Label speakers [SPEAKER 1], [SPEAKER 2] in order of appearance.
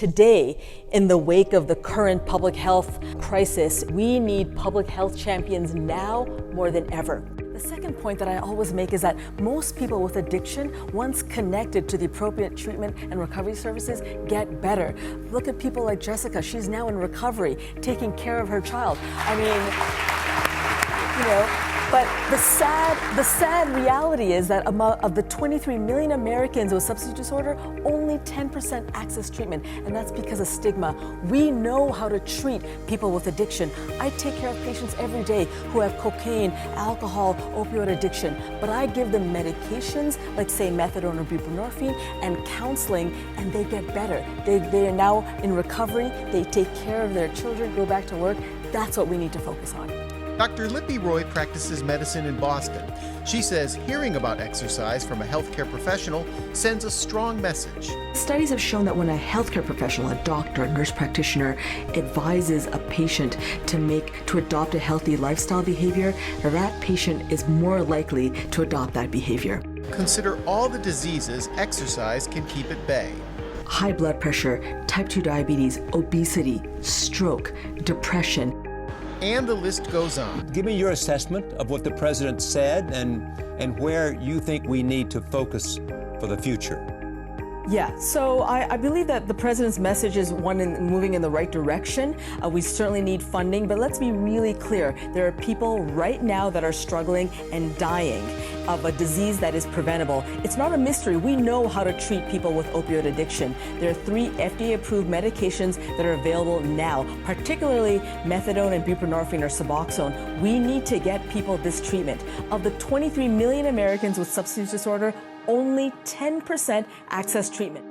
[SPEAKER 1] Today, in the wake of the current public health crisis, we need public health champions now more than ever. The second point that I always make is that most people with addiction, once connected to the appropriate treatment and recovery services, get better. Look at people like Jessica. She's now in recovery, taking care of her child. I mean, but the sad reality is that of the 23 million Americans with substance disorder, only 10% access treatment, and that's because of stigma. We know how to treat people with addiction. I take care of patients every day who have cocaine, alcohol, opioid addiction, but I give them medications like, say, methadone or buprenorphine and counseling, and they get better. They are now in recovery. They take care of their children, go back to work. That's what we need to focus on.
[SPEAKER 2] Dr. Lipi Roy practices medicine in Boston. She says hearing about exercise from a healthcare professional sends a strong message.
[SPEAKER 3] Studies have shown that when a healthcare professional, a doctor, a nurse practitioner, advises a patient to adopt a healthy lifestyle behavior, that patient is more likely to adopt that behavior.
[SPEAKER 2] Consider all the diseases exercise can keep at bay.
[SPEAKER 3] High blood pressure, type 2 diabetes, obesity, stroke, depression.
[SPEAKER 2] And the list goes on.
[SPEAKER 4] Give me your assessment of what the president said and where you think we need to focus for the future.
[SPEAKER 1] Yeah, so I believe that the president's message is moving in the right direction. We certainly need funding, but let's be really clear. There are people right now that are struggling and dying of a disease that is preventable. It's not a mystery. We know how to treat people with opioid addiction. There are 3 FDA-approved medications that are available now, particularly methadone and buprenorphine or Suboxone. We need to get people this treatment. Of the 23 million Americans with substance disorder, only 10% access treatment.